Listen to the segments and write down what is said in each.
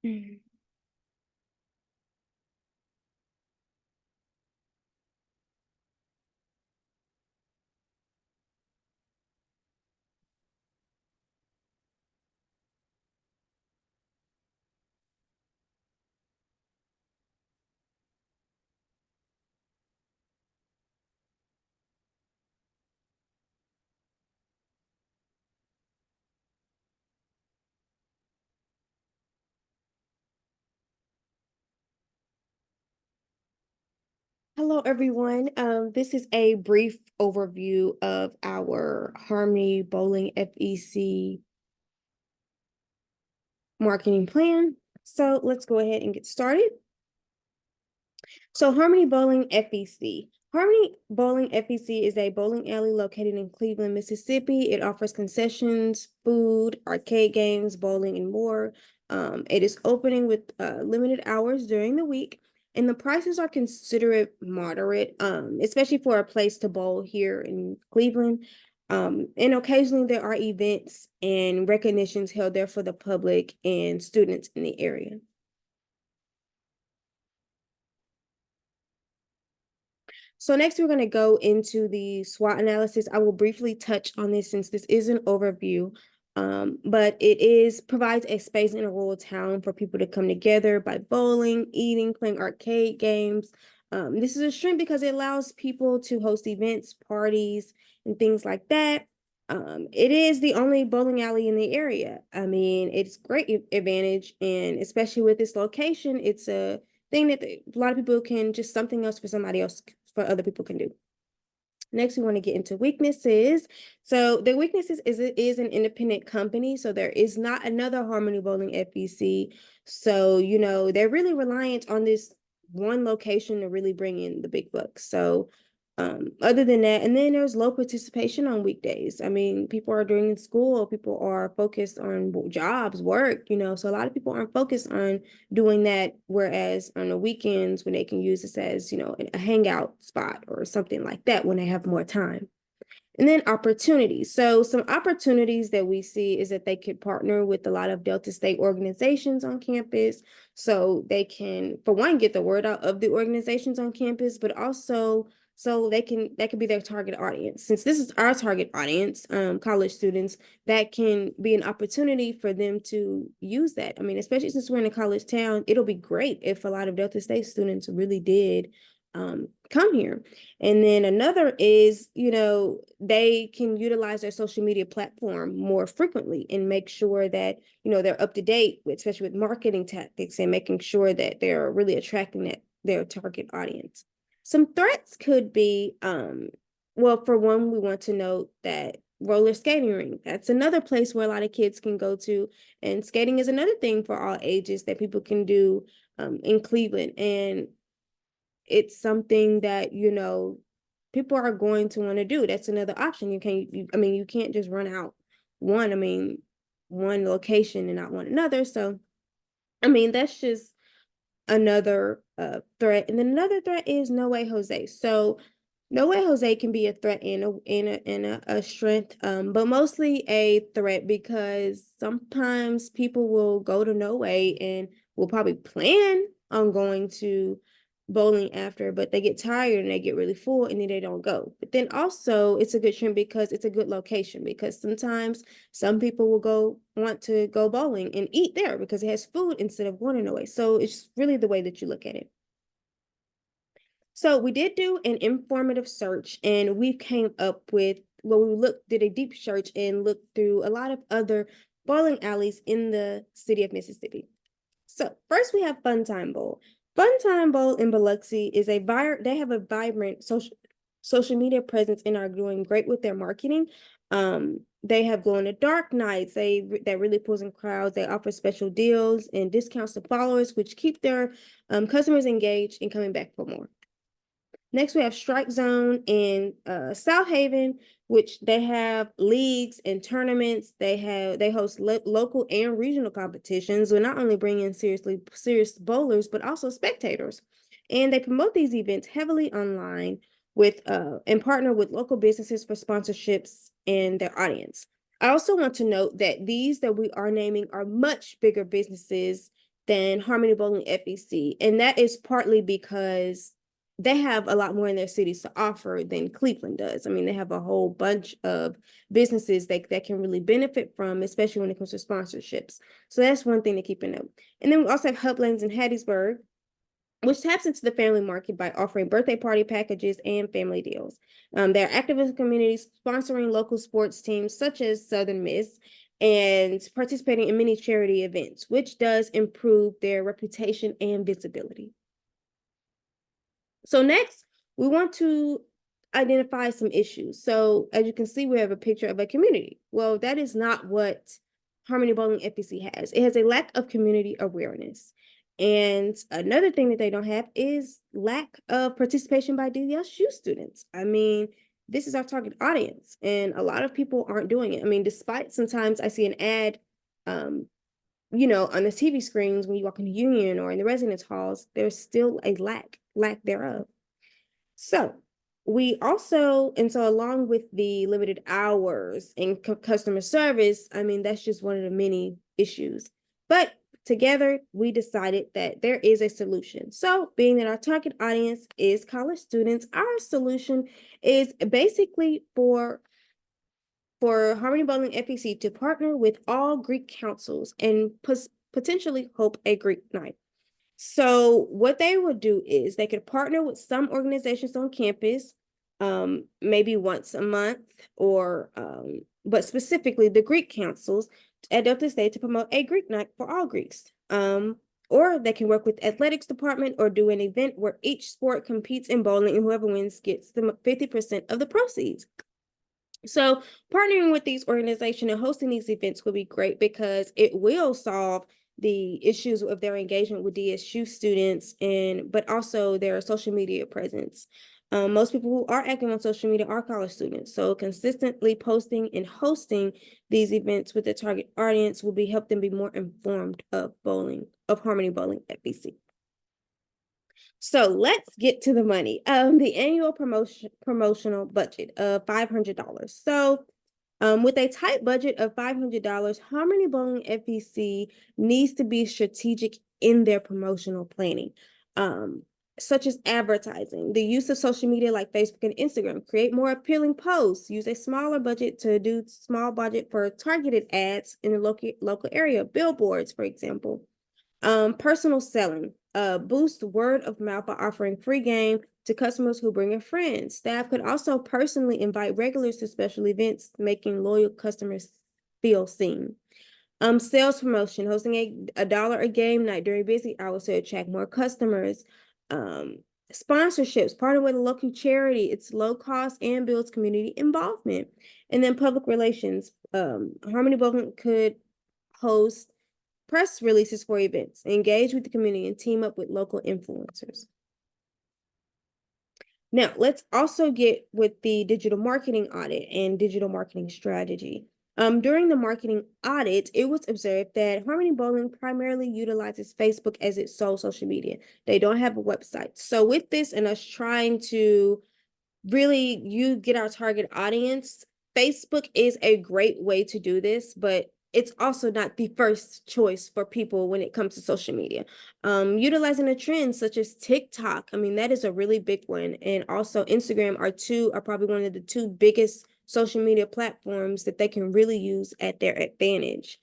Mhm. Hello, everyone. This is a brief overview of our Harmony Bowling FEC marketing plan. So let's go ahead and get started. So Harmony Bowling FEC. Harmony Bowling FEC is a bowling alley located in Cleveland, Mississippi. It offers concessions, food, arcade games, bowling, and more. It is opening with limited hours during the week, and the prices are considered moderate, especially for a place to bowl here in Cleveland. And occasionally there are events and recognitions held there for the public and students in the area. So next we're going to go into the SWOT analysis. I will briefly touch on this since this is an overview, but it is provides a space in a rural town for people to come together by bowling, eating, playing arcade games. This is a strength because it allows people to host events, parties, and things like that. It is the only bowling alley in the area. I mean, it's great advantage, and especially with this location, it's a thing that a lot of people can just something else for somebody else for other people can do. Next, we want to get into weaknesses. So the weaknesses is it is an independent company, so there is not another Harmony Bowling FEC. So, they're really reliant on this one location to really bring in the big bucks. So, other than that, and then there's low participation on weekdays. I mean, people are doing school, people are focused on jobs, work, so a lot of people aren't focused on doing that. Whereas on the weekends, when they can use this as, a hangout spot or something like that when they have more time. And then opportunities. So some opportunities that we see is that they could partner with a lot of Delta State organizations on campus. So they can, for one, get the word out of the organizations on campus, but also so that could be their target audience. Since this is our target audience, college students, that can be an opportunity for them to use that. I mean, especially since we're in a college town, it'll be great if a lot of Delta State students really did come here. And then another is, they can utilize their social media platform more frequently and make sure that, they're up to date, especially with marketing tactics and making sure that they're really attracting their target audience. Some threats could be, well, for one, we want to note that roller skating rink, that's another place where a lot of kids can go to. And skating is another thing for all ages that people can do in Cleveland. And it's something that people are going to want to do. That's another option. I mean, you can't just run out one location and not one another. So I mean, that's just another threat. And then another threat is No Way Jose. So No Way Jose can be a threat and a strength, but mostly a threat because sometimes people will go to No Way and will probably plan on going to bowling after, but they get tired and they get really full and then they don't go. But then also it's a good trend because it's a good location, because sometimes some people will want to go bowling and eat there because it has food instead of going away. So it's really the way that you look at it. So we did do an informative search and we came up with, well, did a deep search and looked through a lot of other bowling alleys in the city of Mississippi. So first we have Fun Time Bowl. Fun Time Bowl in Biloxi is they have a vibrant social media presence and are doing great with their marketing. They have glow in the dark nights. That really pulls in crowds. They offer special deals and discounts to followers, which keep their customers engaged and coming back for more. Next, we have Strike Zone in South Haven, which they have leagues and tournaments. They host local and regional competitions, will not only bring in serious bowlers, but also spectators. And they promote these events heavily online with and partner with local businesses for sponsorships and their audience. I also want to note that these that we are naming are much bigger businesses than Harmony Bowling FEC. And that is partly because they have a lot more in their cities to offer than Cleveland does. I mean, they have a whole bunch of businesses that can really benefit from, especially when it comes to sponsorships. So that's one thing to keep in note. And then we also have Hublands in Hattiesburg, which taps into the family market by offering birthday party packages and family deals. They're active in communities, sponsoring local sports teams such as Southern Miss and participating in many charity events, which does improve their reputation and visibility. So next, we want to identify some issues. So as you can see, we have a picture of a community. Well, that is not what Harmony Bowling FEC has. It has a lack of community awareness. And another thing that they don't have is lack of participation by DSU students. I mean, this is our target audience, and a lot of people aren't doing it. I mean, despite sometimes I see an ad, on the TV screens when you walk in the union or in the residence halls, there's still a lack thereof. So we also, and so along with the limited hours and customer service, I mean, that's just one of the many issues. But together, we decided that there is a solution. So being that our target audience is college students, our solution is basically for Harmony Bowling FEC to partner with all Greek councils and potentially host a Greek night. So what they would do is they could partner with some organizations on campus, maybe once a month, or but specifically the Greek councils at Delta State to promote a Greek night for all Greeks. Or they can work with athletics department or do an event where each sport competes in bowling and whoever wins gets the 50% of the proceeds. So partnering with these organizations and hosting these events will be great because it will solve the issues of their engagement with DSU students but also their social media presence. Most people who are active on social media are college students, so consistently posting and hosting these events with the target audience will help them be more informed of Harmony Bowling FBC. So let's get to the money. The annual promotional budget of $500. So with a tight budget of $500, Harmony Bowling FEC needs to be strategic in their promotional planning, such as advertising, the use of social media like Facebook and Instagram, create more appealing posts, use a smaller budget to do small budget for targeted ads in the local area, billboards, for example. Personal selling, boost word of mouth by offering free game to customers who bring a friend. Staff could also personally invite regulars to special events, making loyal customers feel seen. Sales promotion, hosting a dollar a game night during busy hours to attract more customers. Sponsorships, partner with a local charity. It's low cost and builds community involvement. And then public relations. Harmony Bowling could host press releases for events, engage with the community, and team up with local influencers. Now, let's also get with the digital marketing audit and digital marketing strategy. During the marketing audit, it was observed that Harmony Bowling primarily utilizes Facebook as its sole social media. They don't have a website. So with this and us trying to really get our target audience, Facebook is a great way to do this, but it's also not the first choice for people when it comes to social media. Utilizing a trend such as TikTok, I mean, that is a really big one. And also Instagram are probably one of the two biggest social media platforms that they can really use at their advantage.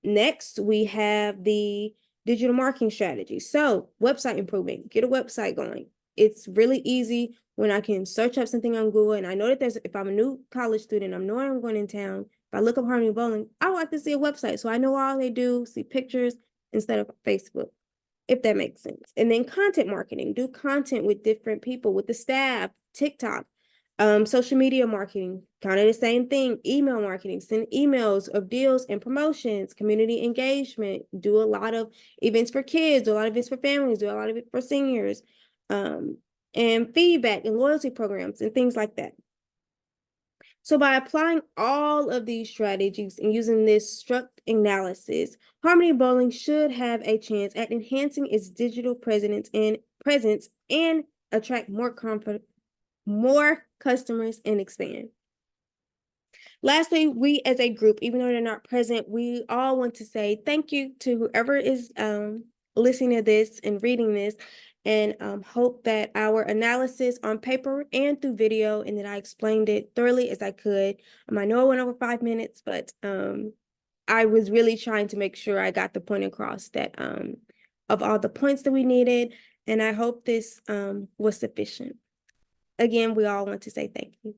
Next, we have the digital marketing strategy. So website improvement, get a website going. It's really easy when I can search up something on Google, and I know that if I'm a new college student, I'm knowing I'm going in town. If I look up Harmony Bowling, I would like to see a website. So I know all they do, see pictures instead of Facebook, if that makes sense. And then content marketing, do content with different people, with the staff, TikTok. Social media marketing, kind of the same thing. Email marketing, send emails of deals and promotions. Community engagement, do a lot of events for kids, do a lot of events for families, do a lot of it for seniors, and feedback and loyalty programs and things like that. So by applying all of these strategies and using this struct analysis, Harmony Bowling should have a chance at enhancing its digital presence and attract more customers and expand. Lastly, we as a group, even though they're not present, we all want to say thank you to whoever is listening to this and reading this, and hope that our analysis on paper and through video, and that I explained it thoroughly as I could. I know I went over 5 minutes, but I was really trying to make sure I got the point across that of all the points that we needed, and I hope this was sufficient. Again, we all want to say thank you.